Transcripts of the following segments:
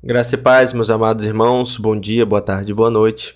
Graça e paz, meus amados irmãos, bom dia, boa tarde, boa noite.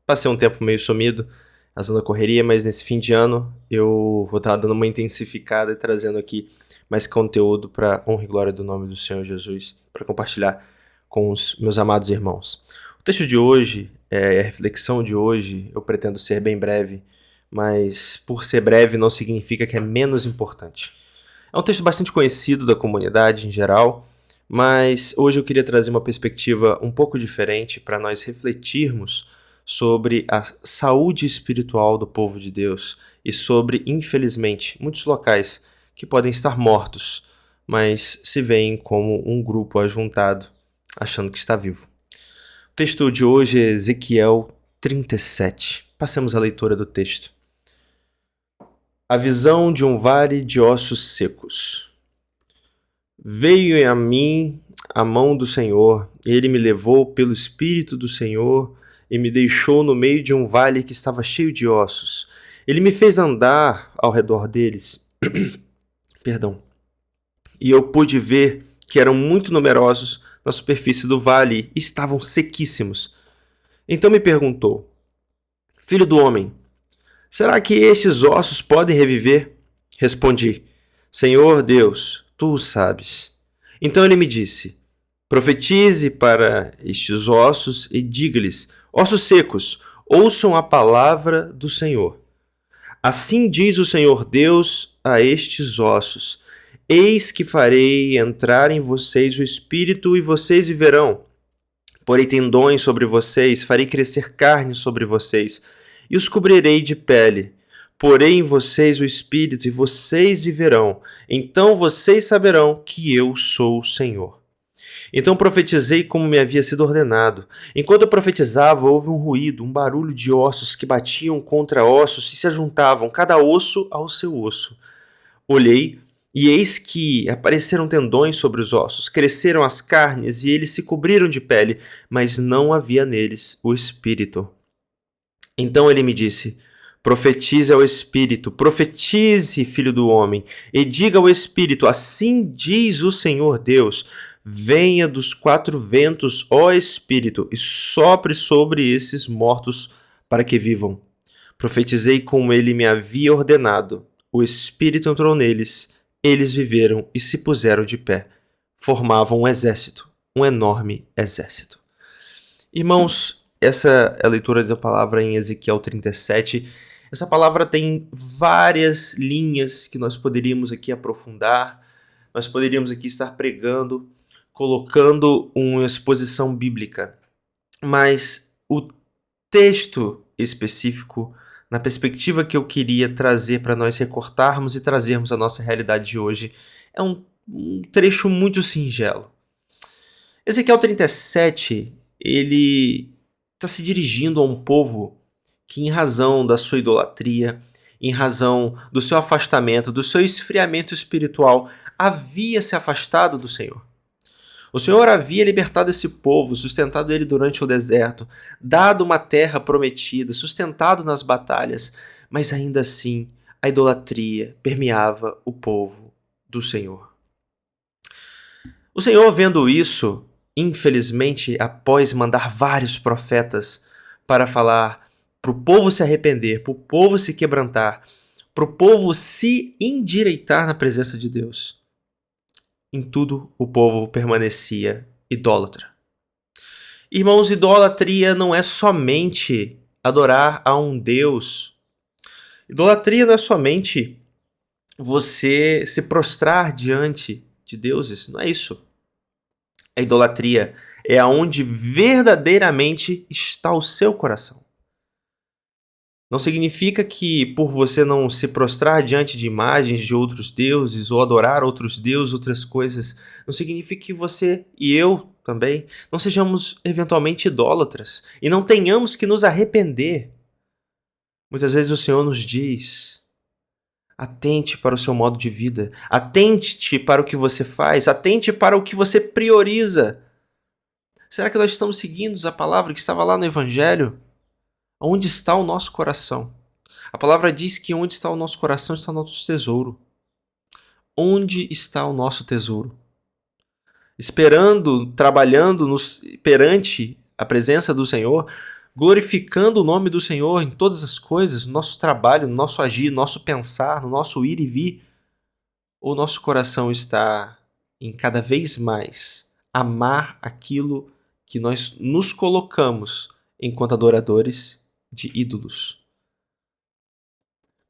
Passei um tempo meio sumido, fazendo a correria, mas nesse fim de ano eu vou estar dando uma intensificada e trazendo aqui mais conteúdo para honra e glória do nome do Senhor Jesus, para compartilhar com os meus amados irmãos. O texto de hoje, a reflexão de hoje, eu pretendo ser bem breve, mas por ser breve não significa que é menos importante. É um texto bastante conhecido da comunidade em geral, mas hoje eu queria trazer uma perspectiva um pouco diferente para nós refletirmos sobre a saúde espiritual do povo de Deus e sobre, infelizmente, muitos locais que podem estar mortos, mas se veem como um grupo ajuntado, achando que está vivo. O texto de hoje é Ezequiel 37. Passemos a leitura do texto. A visão de um vale de ossos secos. Veio a mim a mão do Senhor, ele me levou pelo Espírito do Senhor e me deixou no meio de um vale que estava cheio de ossos. Ele me fez andar ao redor deles, perdão, e eu pude ver que eram muito numerosos na superfície do vale e estavam sequíssimos. Então me perguntou: Filho do homem, será que estes ossos podem reviver? Respondi: Senhor Deus, tu o sabes. Então ele me disse: Profetize para estes ossos e diga-lhes: Ossos secos, ouçam a palavra do Senhor. Assim diz o Senhor Deus a estes ossos: Eis que farei entrar em vocês o espírito e vocês viverão. Porei tendões sobre vocês, farei crescer carne sobre vocês e os cobrirei de pele. Porei em vocês o espírito e vocês viverão. Então vocês saberão que eu sou o Senhor. Então profetizei como me havia sido ordenado. Enquanto eu profetizava, houve um ruído, um barulho de ossos que batiam contra ossos e se ajuntavam, cada osso ao seu osso. Olhei, e eis que apareceram tendões sobre os ossos, cresceram as carnes e eles se cobriram de pele, mas não havia neles o espírito. Então ele me disse: Profetize ao Espírito, profetize, filho do homem, e diga ao Espírito: Assim diz o Senhor Deus: Venha dos quatro ventos, ó Espírito, e sopre sobre esses mortos para que vivam. Profetizei como ele me havia ordenado. O Espírito entrou neles, eles viveram e se puseram de pé. Formavam um exército, um enorme exército. Irmãos, essa é a leitura da palavra em Ezequiel 37. Essa palavra tem várias linhas que nós poderíamos aqui aprofundar, nós poderíamos aqui estar pregando, colocando uma exposição bíblica. Mas o texto específico, na perspectiva que eu queria trazer para nós recortarmos e trazermos a nossa realidade de hoje, é um trecho muito singelo. Ezequiel 37, ele está se dirigindo a um povo que, em razão da sua idolatria, em razão do seu afastamento, do seu esfriamento espiritual, havia se afastado do Senhor. O Senhor havia libertado esse povo, sustentado ele durante o deserto, dado uma terra prometida, sustentado nas batalhas, mas ainda assim a idolatria permeava o povo do Senhor. O Senhor, vendo isso, infelizmente, após mandar vários profetas para falar para o povo se arrepender, para o povo se quebrantar, para o povo se endireitar na presença de Deus, em tudo o povo permanecia idólatra. Irmãos, idolatria não é somente adorar a um Deus. Idolatria não é somente você se prostrar diante de deuses, não é isso. A idolatria é aonde verdadeiramente está o seu coração. Não significa que por você não se prostrar diante de imagens de outros deuses ou adorar outros deuses, outras coisas, não significa que você e eu também não sejamos eventualmente idólatras e não tenhamos que nos arrepender. Muitas vezes o Senhor nos diz: atente para o seu modo de vida, atente para o que você faz, atente para o que você prioriza. Será que nós estamos seguindo a palavra que estava lá no Evangelho? Onde está o nosso coração? A palavra diz que onde está o nosso coração está o nosso tesouro. Onde está o nosso tesouro? esperando, trabalhando perante a presença do Senhor, glorificando o nome do Senhor em todas as coisas, no nosso trabalho, no nosso agir, no nosso pensar, no nosso ir e vir, ou nosso coração está em cada vez mais amar aquilo que nós nos colocamos enquanto adoradores de ídolos?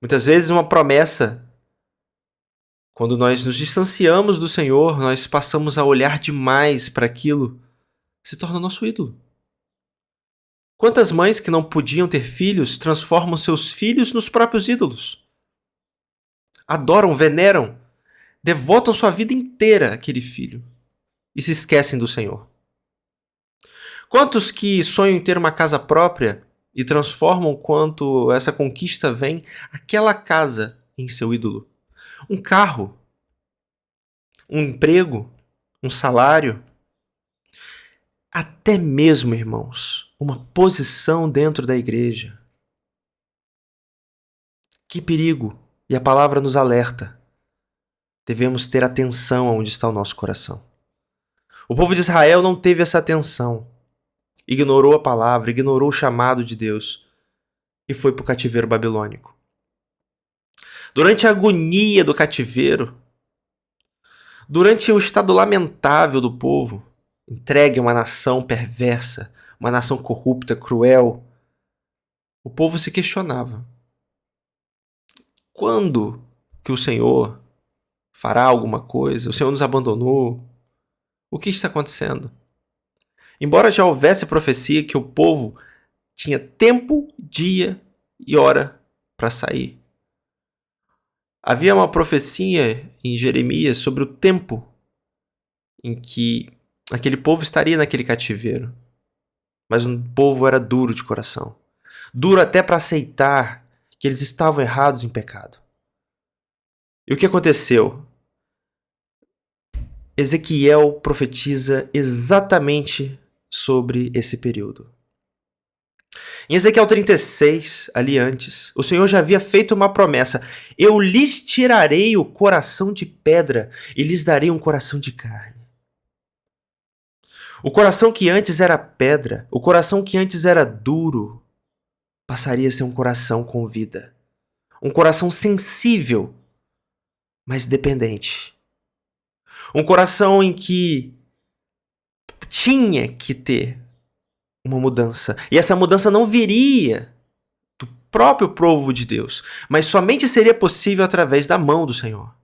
Muitas vezes uma promessa, quando nós nos distanciamos do Senhor, nós passamos a olhar demais para aquilo, se torna nosso ídolo. Quantas mães que não podiam ter filhos transformam seus filhos nos próprios ídolos? Adoram, veneram, devotam sua vida inteira àquele filho e se esquecem do Senhor. Quantos que sonham em ter uma casa própria e transformam, quando essa conquista vem, aquela casa em seu ídolo? Um carro, um emprego, um salário, até mesmo, irmãos, uma posição dentro da igreja. Que perigo! E a palavra nos alerta. Devemos ter atenção aonde está o nosso coração. O povo de Israel não teve essa atenção. Ignorou a palavra, ignorou o chamado de Deus e foi para o cativeiro babilônico. Durante a agonia do cativeiro, durante o estado lamentável do povo, entregue a uma nação perversa, uma nação corrupta, cruel, o povo se questionava: quando que o Senhor fará alguma coisa? O Senhor nos abandonou? O que está acontecendo? Embora já houvesse profecia que o povo tinha tempo, dia e hora para sair, havia uma profecia em Jeremias sobre o tempo em que aquele povo estaria naquele cativeiro. Mas o povo era duro de coração. Duro até para aceitar que eles estavam errados em pecado. E o que aconteceu? Ezequiel profetiza exatamente sobre esse período. Em Ezequiel 36, ali antes, o Senhor já havia feito uma promessa: eu lhes tirarei o coração de pedra e lhes darei um coração de carne. O coração que antes era pedra, o coração que antes era duro, passaria a ser um coração com vida. Um coração sensível, mas dependente. Um coração em que tinha que ter uma mudança. E essa mudança não viria do próprio povo de Deus, mas somente seria possível através da mão do Senhor.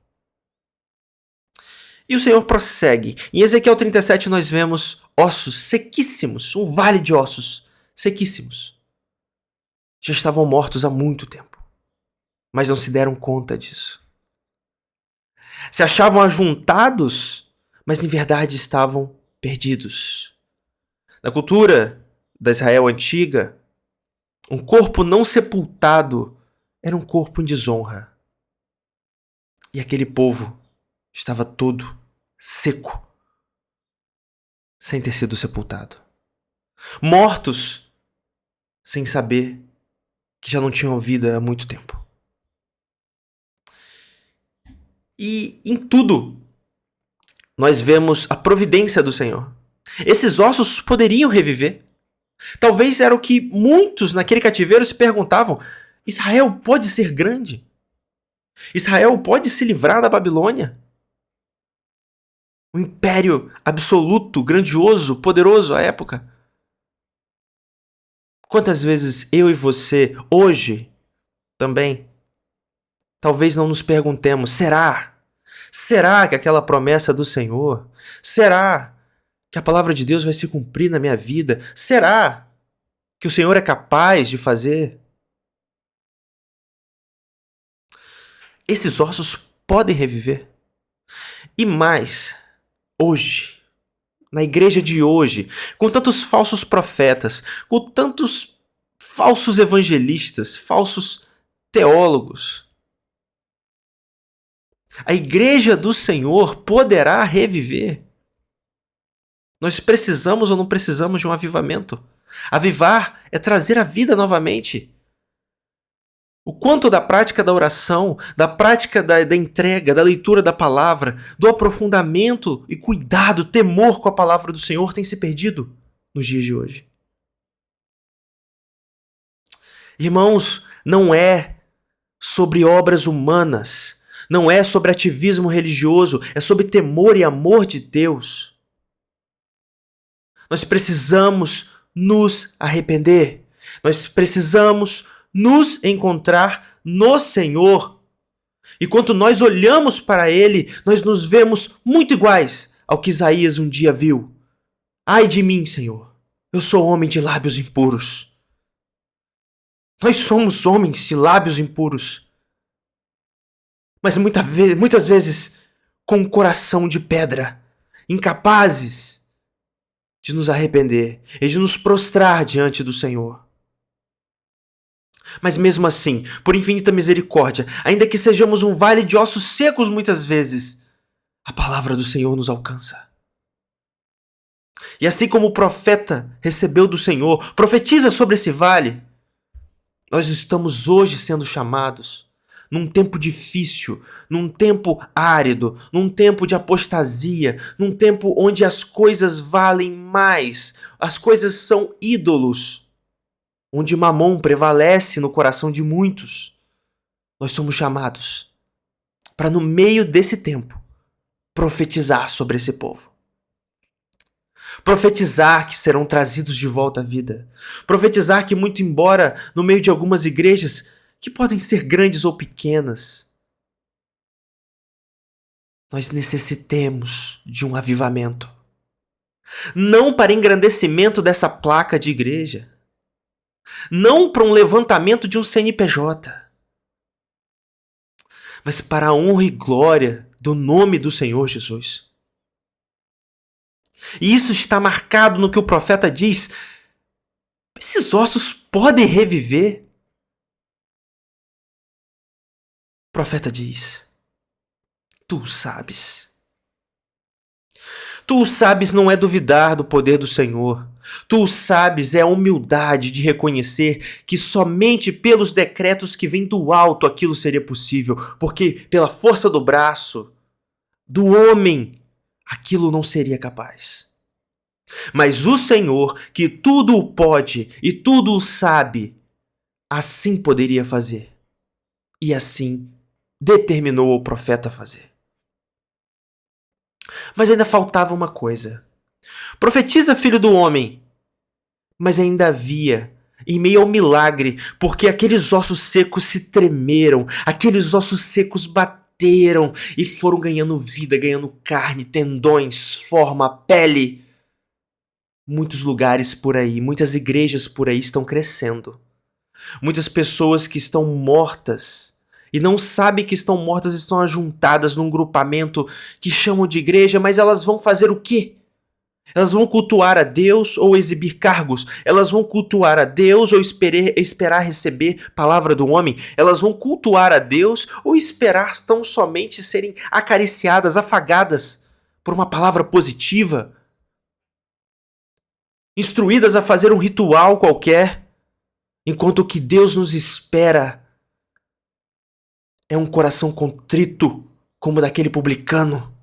E o Senhor prossegue. Em Ezequiel 37 nós vemos ossos sequíssimos, um vale de ossos sequíssimos. Já estavam mortos há muito tempo, mas não se deram conta disso. Se achavam ajuntados, mas em verdade estavam perdidos. Na cultura da Israel antiga, um corpo não sepultado era um corpo em desonra. E aquele povo estava todo seco, sem ter sido sepultado. Mortos, sem saber que já não tinham vida há muito tempo. E em tudo, nós vemos a providência do Senhor. Esses ossos poderiam reviver. Talvez era o que muitos naquele cativeiro se perguntavam: Israel pode ser grande? Israel pode se livrar da Babilônia? Um império absoluto, grandioso, poderoso à época. Quantas vezes eu e você, hoje, também, talvez não nos perguntemos: será? Será que aquela promessa do Senhor? Será que a palavra de Deus vai se cumprir na minha vida? Será que o Senhor é capaz de fazer? Esses ossos podem reviver. E mais, hoje, na igreja de hoje, com tantos falsos profetas, com tantos falsos evangelistas, falsos teólogos, a igreja do Senhor poderá reviver. Nós precisamos ou não precisamos de um avivamento? Avivar é trazer a vida novamente. O quanto da prática da oração, da prática da entrega, da leitura da palavra, do aprofundamento e cuidado, temor com a palavra do Senhor tem se perdido nos dias de hoje. Irmãos, não é sobre obras humanas, não é sobre ativismo religioso, é sobre temor e amor de Deus. Nós precisamos nos arrepender, nós precisamos nos encontrar no Senhor. E quando nós olhamos para Ele, nós nos vemos muito iguais ao que Isaías um dia viu. Ai de mim, Senhor, eu sou homem de lábios impuros. Nós somos homens de lábios impuros. Mas muitas vezes com um coração de pedra, incapazes de nos arrepender e de nos prostrar diante do Senhor. Mas mesmo assim, por infinita misericórdia, ainda que sejamos um vale de ossos secos muitas vezes, a palavra do Senhor nos alcança. E assim como o profeta recebeu do Senhor, profetiza sobre esse vale, nós estamos hoje sendo chamados, num tempo difícil, num tempo árido, num tempo de apostasia, num tempo onde as coisas valem mais, as coisas são ídolos, onde Mamon prevalece no coração de muitos. Nós somos chamados para, no meio desse tempo, profetizar sobre esse povo. Profetizar que serão trazidos de volta à vida. Profetizar que, muito embora no meio de algumas igrejas, que podem ser grandes ou pequenas, nós necessitemos de um avivamento. Não para engrandecimento dessa placa de igreja. Não para um levantamento de um CNPJ. Mas para a honra e glória do nome do Senhor Jesus. E isso está marcado no que o profeta diz. Esses ossos podem reviver. O profeta diz: tu o sabes. Tu o sabes não é duvidar do poder do Senhor. Tu o sabes é a humildade de reconhecer que somente pelos decretos que vêm do alto aquilo seria possível, porque pela força do braço do homem aquilo não seria capaz. Mas o Senhor, que tudo o pode e tudo o sabe, assim poderia fazer. E assim determinou o profeta fazer. Mas ainda faltava uma coisa. Profetiza, filho do homem. Mas ainda havia, em meio ao milagre, porque aqueles ossos secos se tremeram, aqueles ossos secos bateram e foram ganhando vida, ganhando carne, tendões, forma, pele. Muitos lugares por aí, muitas igrejas por aí estão crescendo. Muitas pessoas que estão mortas e não sabem que estão mortas estão ajuntadas num grupamento que chamam de igreja, mas elas vão fazer o quê? Elas vão cultuar a Deus ou exibir cargos? Elas vão cultuar a Deus ou esperar receber palavra do homem? Elas vão cultuar a Deus ou esperar tão somente serem acariciadas, afagadas por uma palavra positiva? Instruídas a fazer um ritual qualquer? Enquanto o que Deus nos espera é um coração contrito, como o daquele publicano.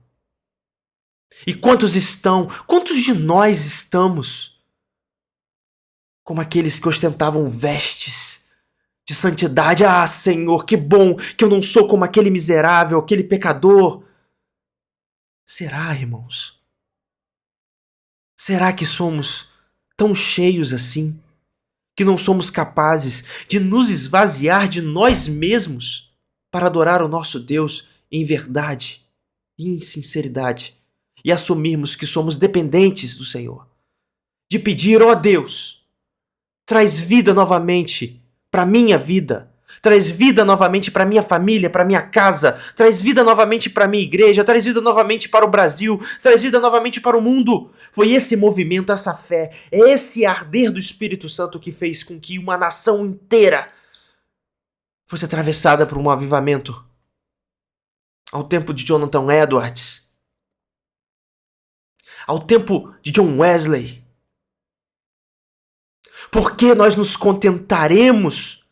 E quantos de nós estamos como aqueles que ostentavam vestes de santidade? Ah, Senhor, que bom que eu não sou como aquele miserável, aquele pecador. Será, irmãos? Será que somos tão cheios assim, que não somos capazes de nos esvaziar de nós mesmos para adorar o nosso Deus em verdade e em sinceridade e assumirmos que somos dependentes do Senhor? De pedir, ó Deus, traz vida novamente para minha vida, traz vida novamente para minha família, para minha casa, traz vida novamente para minha igreja, traz vida novamente para o Brasil, traz vida novamente para o mundo. Foi esse movimento, essa fé, esse arder do Espírito Santo que fez com que uma nação inteira fosse atravessada por um avivamento. Ao tempo de Jonathan Edwards, ao tempo de John Wesley. Por que nós nos contentaremos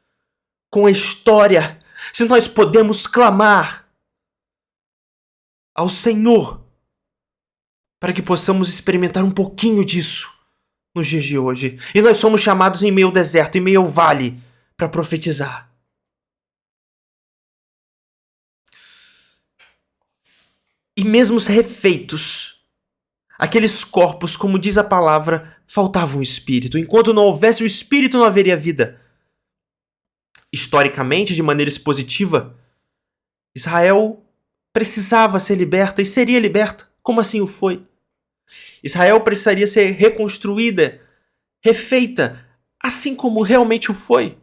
com a história, se nós podemos clamar ao Senhor para que possamos experimentar um pouquinho disso nos dias de hoje. E nós somos chamados em meio ao deserto, em meio ao vale, para profetizar. E mesmo os refeitos, aqueles corpos, como diz a palavra, faltava um espírito. Enquanto não houvesse o espírito, não haveria vida. Historicamente, de maneira expositiva, Israel precisava ser liberta e seria liberta. Como assim o foi? Israel precisaria ser reconstruída, refeita, assim como realmente o foi.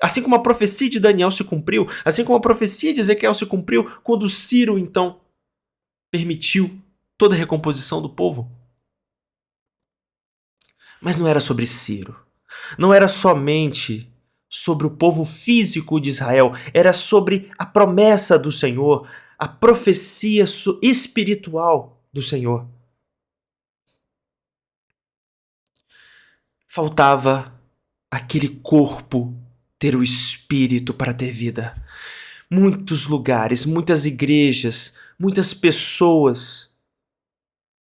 Assim como a profecia de Daniel se cumpriu, assim como a profecia de Ezequiel se cumpriu, quando Ciro, então, permitiu toda a recomposição do povo. Mas não era sobre Ciro. Não era somente sobre o povo físico de Israel. Era sobre a promessa do Senhor, a profecia espiritual do Senhor. Faltava aquele corpo ter o espírito para ter vida. Muitos lugares, muitas igrejas, muitas pessoas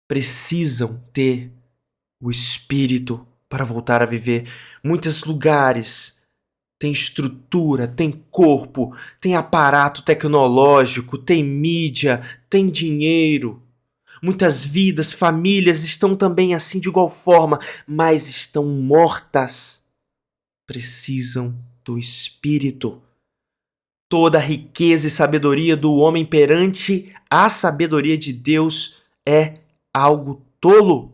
precisam ter o espírito para voltar a viver. Muitos lugares têm estrutura, têm corpo, têm aparato tecnológico, têm mídia, têm dinheiro. Muitas vidas, famílias estão também assim de igual forma, mas estão mortas. Precisam do espírito. Toda a riqueza e sabedoria do homem perante a sabedoria de Deus é algo tolo.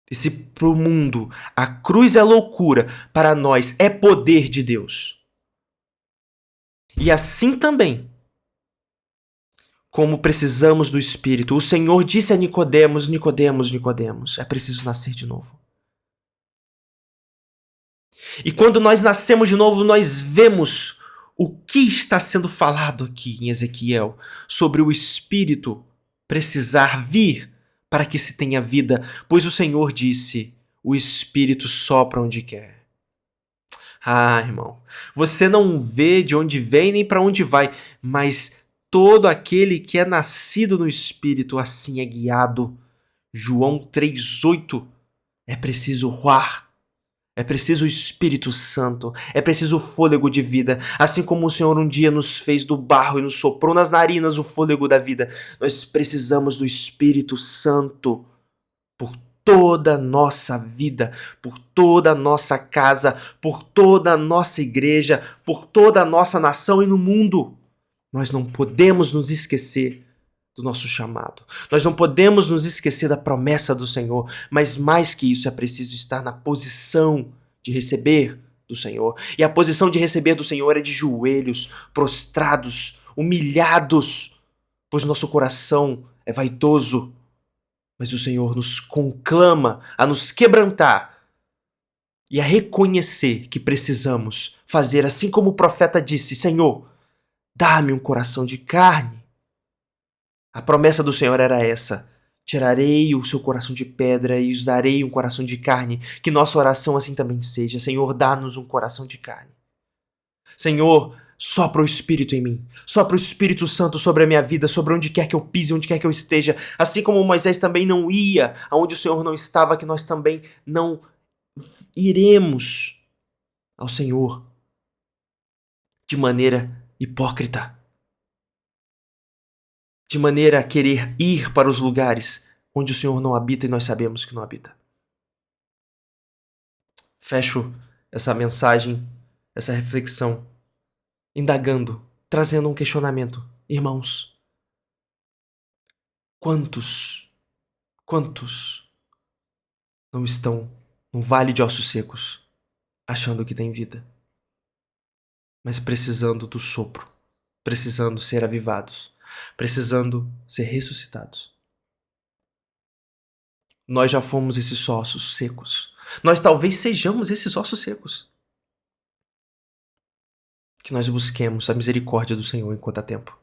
E se para o mundo a cruz é loucura, para nós é poder de Deus. E assim também, como precisamos do Espírito, o Senhor disse a Nicodemos, Nicodemos, é preciso nascer de novo. E quando nós nascemos de novo, nós vemos o que está sendo falado aqui em Ezequiel sobre o Espírito precisar vir para que se tenha vida, pois o Senhor disse, o Espírito sopra onde quer. Ah, irmão, você não vê de onde vem nem para onde vai, mas todo aquele que é nascido no Espírito assim é guiado. João 3,8. É preciso ruar. É preciso o Espírito Santo, é preciso o fôlego de vida. Assim como o Senhor um dia nos fez do barro e nos soprou nas narinas o fôlego da vida, nós precisamos do Espírito Santo por toda a nossa vida, por toda a nossa casa, por toda a nossa igreja, por toda a nossa nação e no mundo. Nós não podemos nos esquecer do nosso chamado. Nós não podemos nos esquecer da promessa do Senhor, mas mais que isso é preciso estar na posição de receber do Senhor. E a posição de receber do Senhor é de joelhos, prostrados, humilhados, pois nosso coração é vaidoso. Mas o Senhor nos conclama a nos quebrantar e a reconhecer que precisamos fazer assim como o profeta disse: Senhor, dá-me um coração de carne. A promessa do Senhor era essa: tirarei o seu coração de pedra e os darei um coração de carne. Que nossa oração assim também seja: Senhor, dá-nos um coração de carne. Senhor, sopra o Espírito em mim. Sopra o Espírito Santo sobre a minha vida, sobre onde quer que eu pise, onde quer que eu esteja. Assim como Moisés também não ia aonde o Senhor não estava, que nós também não iremos ao Senhor de maneira hipócrita. De maneira a querer ir para os lugares onde o Senhor não habita e nós sabemos que não habita. Fecho essa mensagem, essa reflexão, indagando, trazendo um questionamento. Irmãos, quantos não estão num vale de ossos secos, achando que tem vida, mas precisando do sopro, precisando ser avivados, precisando ser ressuscitados? Nós já fomos esses ossos secos. Nós talvez sejamos esses ossos secos. Que nós busquemos a misericórdia do Senhor enquanto há tempo.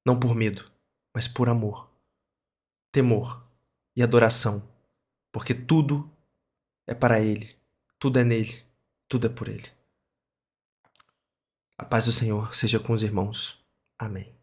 Não por medo, mas por amor, temor e adoração. Porque tudo é para Ele, tudo é nele, tudo é por Ele. A paz do Senhor seja com os irmãos. Amém.